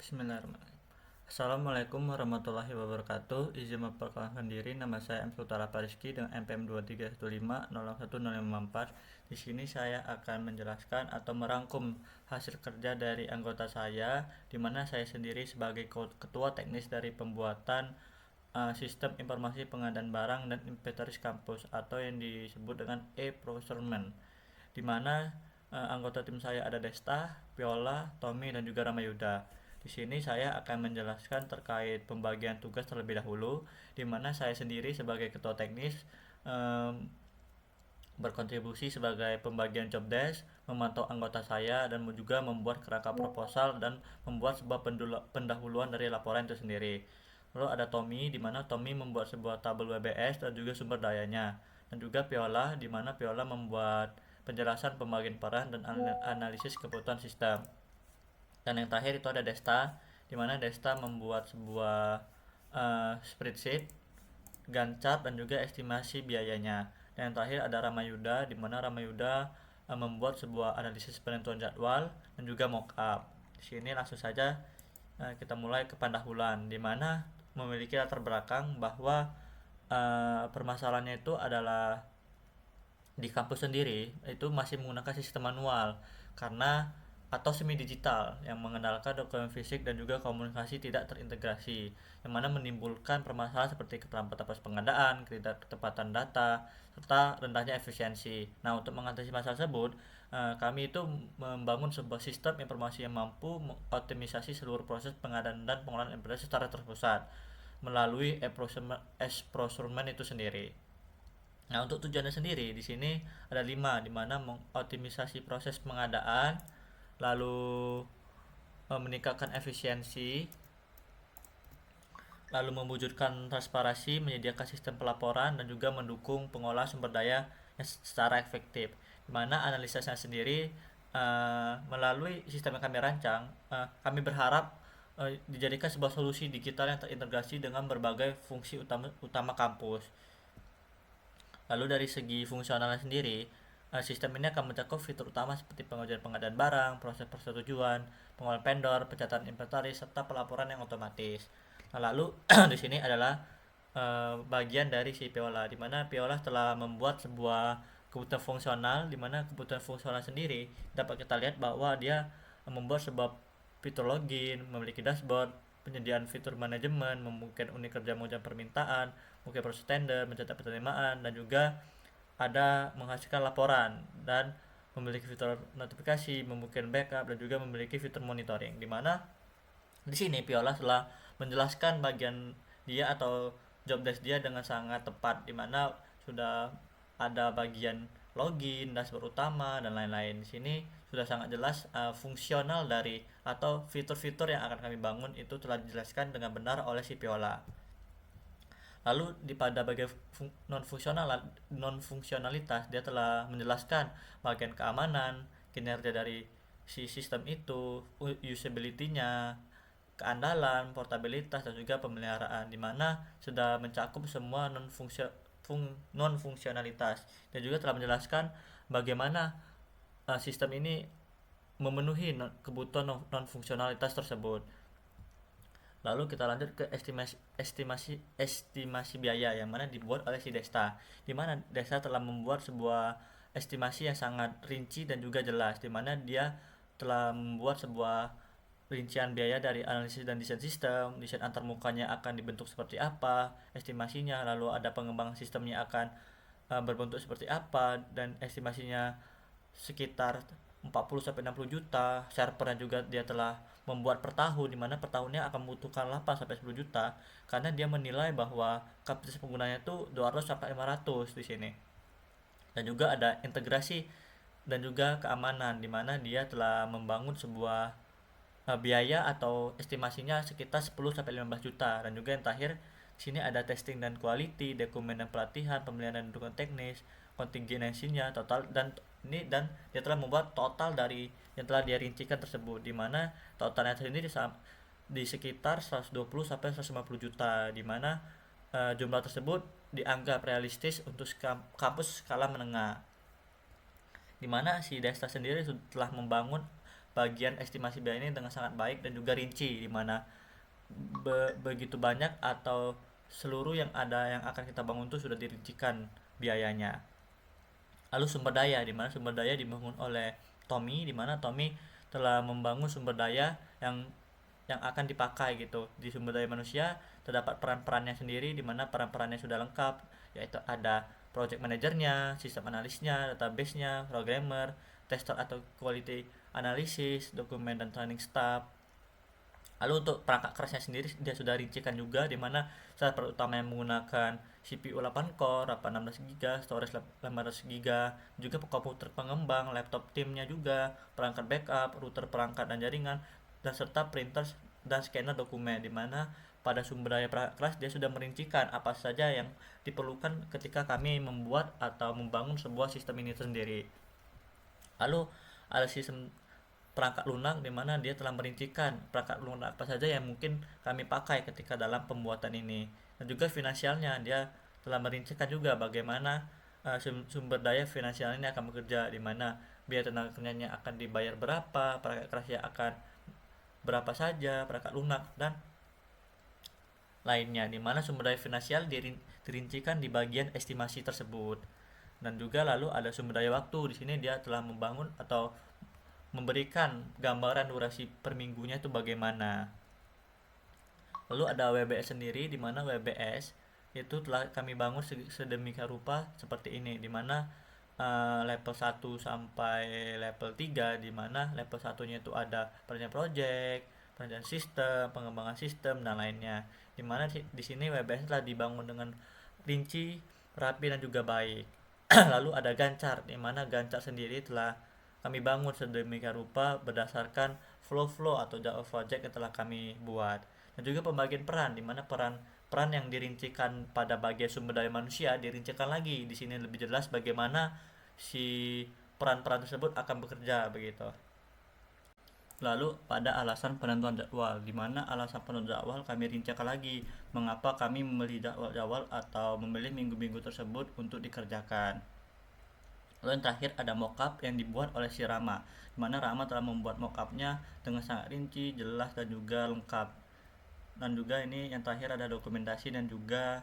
Bismillahirrahmanirrahim. Assalamualaikum warahmatullahi wabarakatuh. Izin memperkenalkan diri, nama saya M. Sultara Pariski dengan NPM 231501054. Di sini saya akan menjelaskan atau merangkum hasil kerja dari anggota saya, di mana saya sendiri sebagai ketua teknis dari pembuatan sistem informasi pengadaan barang dan inventaris kampus atau yang disebut dengan e-procurement, di mana anggota tim saya ada Desta, Viola, Tommy, dan juga Ramayuda. Di sini saya akan menjelaskan terkait pembagian tugas terlebih dahulu, di mana saya sendiri sebagai ketua teknis berkontribusi sebagai pembagian job desk, memantau anggota saya, dan juga membuat kerangka proposal dan membuat sebuah pendahuluan dari laporan itu sendiri. Lalu ada Tommy, di mana Tommy membuat sebuah tabel WBS dan juga sumber dayanya, dan juga Viola, di mana Viola membuat penjelasan pembagian peran dan analisis kebutuhan sistem. Dan yang terakhir itu ada Desta, di mana Desta membuat sebuah spreadsheet, Gantt chart, dan juga estimasi biayanya. Dan yang terakhir ada Ramayuda, di mana Ramayuda membuat sebuah analisis penentuan jadwal dan juga mockup. Di sini langsung saja kita mulai ke pendahuluan, di mana memiliki latar belakang bahwa permasalahannya itu adalah di kampus sendiri itu masih menggunakan sistem manual karena atau semi digital yang mengandalkan dokumen fisik dan juga komunikasi tidak terintegrasi, yang mana menimbulkan permasalahan seperti keterlambatan proses pengadaan, ketidaktepatan data, serta rendahnya efisiensi. Nah, untuk mengatasi masalah tersebut, kami itu membangun sebuah sistem informasi yang mampu mengoptimisasi seluruh proses pengadaan dan pengelolaan inventaris secara terpusat melalui e-procurement itu sendiri. Nah, untuk tujuannya sendiri di sini ada 5, di mana mengoptimisasi proses pengadaan, lalu meningkatkan efisiensi, lalu mewujudkan transparansi, menyediakan sistem pelaporan, dan juga mendukung pengolahan sumber daya yang secara efektif. Di mana analisanya sendiri melalui sistem yang kami rancang, kami berharap dijadikan sebuah solusi digital yang terintegrasi dengan berbagai fungsi utama kampus. Lalu dari segi fungsionalnya sendiri, sistem ini akan mencakup fitur utama seperti pengadaan barang, proses persetujuan, pengolahan vendor, pencatatan inventaris, serta pelaporan yang otomatis. Nah, lalu di sini adalah bagian dari si Piola, di mana Piola telah membuat sebuah kebutuhan fungsional, di mana kebutuhan fungsional sendiri dapat kita lihat bahwa dia membuat sebuah fitur login, memiliki dashboard, penyediaan fitur manajemen, memungkinkan unit kerja menguji permintaan, mungkin proses tender, mencatat penerimaan, dan juga ada menghasilkan laporan dan memiliki fitur notifikasi, memungkinkan backup, dan juga memiliki fitur monitoring. Di mana di sini Viola telah menjelaskan bagian dia atau job desk dia dengan sangat tepat, di mana sudah ada bagian login, dashboard utama, dan lain-lain. Di sini sudah sangat jelas fungsional dari atau fitur-fitur yang akan kami bangun itu telah dijelaskan dengan benar oleh si Viola. Lalu pada bagian non fungsionalitas dia telah menjelaskan bagian keamanan, kinerja dari si sistem itu, usability-nya, keandalan, portabilitas, dan juga pemeliharaan, di mana sudah mencakup semua non fungsionalitas, dan juga telah menjelaskan bagaimana sistem ini memenuhi kebutuhan non fungsionalitas tersebut. Lalu kita lanjut ke estimasi biaya yang mana dibuat oleh si Desta, di mana Desta telah membuat sebuah estimasi yang sangat rinci dan juga jelas, di mana dia telah membuat sebuah rincian biaya dari analisis dan desain sistem, desain antarmukanya akan dibentuk seperti apa, estimasinya, lalu ada pengembangan sistemnya akan berbentuk seperti apa, dan estimasinya sekitar 40-60 juta. Servernya juga dia telah membuat per tahun, di mana per tahunnya akan membutuhkan 8-10 juta karena dia menilai bahwa kapasitas penggunanya itu 200-500 di sini. Dan juga ada integrasi dan juga keamanan, di mana dia telah membangun sebuah biaya atau estimasinya sekitar 10-15 juta. Dan juga yang terakhir di sini ada testing dan quality, dokumen dan pelatihan, pemilihan dan dukungan teknis, kontingensinya, total, dan dia telah membuat total dari yang telah dia rincikan tersebut, di mana totalnya sendiri di sekitar 120-150 juta, di mana jumlah tersebut dianggap realistis untuk kampus skala menengah, di mana si Desta sendiri telah membangun bagian estimasi biaya ini dengan sangat baik dan juga rinci, di mana begitu banyak atau seluruh yang ada yang akan kita bangun itu sudah dirincikan biayanya. Lalu sumber daya, di mana sumber daya dibangun oleh Tommy, di mana Tommy telah membangun sumber daya yang akan dipakai gitu. Di sumber daya manusia terdapat peran-perannya sendiri, di mana peran-perannya sudah lengkap, yaitu ada project manajernya, sistem analisnya, database-nya, programmer, tester atau quality analysis, dokumen dan training staff. Lalu untuk perangkat kerasnya sendiri dia sudah rincikan juga, di mana saat utama yang menggunakan CPU 8 core, RAM 16 GB, storage 500 GB, juga komputer pengembang, laptop timnya juga, perangkat backup, router perangkat dan jaringan, dan serta printer dan scanner dokumen, di mana pada sumber daya perangkat keras dia sudah merincikan apa saja yang diperlukan ketika kami membuat atau membangun sebuah sistem ini sendiri. Lalu ada sistem perangkat lunak, di mana dia telah merincikan perangkat lunak apa saja yang mungkin kami pakai ketika dalam pembuatan ini. Dan juga finansialnya, dia telah merincikan juga bagaimana sumber daya finansial ini akan bekerja, di mana biaya tenaga kerjanya akan dibayar berapa, perangkat kerasnya akan berapa saja, perangkat lunak dan lainnya, di mana sumber daya finansial dirincikan di bagian estimasi tersebut. Dan juga lalu ada sumber daya waktu, di sini dia telah membangun atau memberikan gambaran durasi per minggunya itu bagaimana. Lalu ada WBS sendiri, di mana WBS itu telah kami bangun sedemikian rupa seperti ini, di mana level 1 sampai level 3, di mana level 1-nya itu ada perencanaan project, perencanaan sistem, pengembangan sistem dan lainnya. Di mana di sini WBS telah dibangun dengan rinci, rapi dan juga baik. Lalu ada Gancar, di mana Gancar sendiri telah kami bangun sedemikian rupa berdasarkan flow-flow atau jadwal project yang telah kami buat. Dan juga pembagian peran, di mana peran yang dirincikan pada bagian sumber daya manusia dirincikan lagi. Di sini lebih jelas bagaimana si peran-peran tersebut akan bekerja begitu. Lalu pada alasan penentuan jadwal, di mana alasan penentuan jadwal kami rincikan lagi mengapa kami memilih jadwal atau memilih minggu-minggu tersebut untuk dikerjakan. Lalu yang terakhir ada mockup yang dibuat oleh si Rama, di mana Rama telah membuat mockupnya dengan sangat rinci, jelas dan juga lengkap. Dan juga ini yang terakhir ada dokumentasi dan juga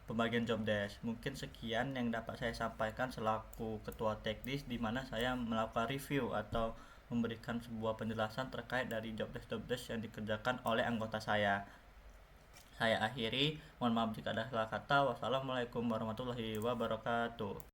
pembagian job desk. Mungkin sekian yang dapat saya sampaikan selaku ketua teknis, di mana saya melakukan review atau memberikan sebuah penjelasan terkait dari job desk yang dikerjakan oleh anggota saya. Saya akhiri, mohon maaf jika ada salah kata. Wassalamualaikum warahmatullahi wabarakatuh.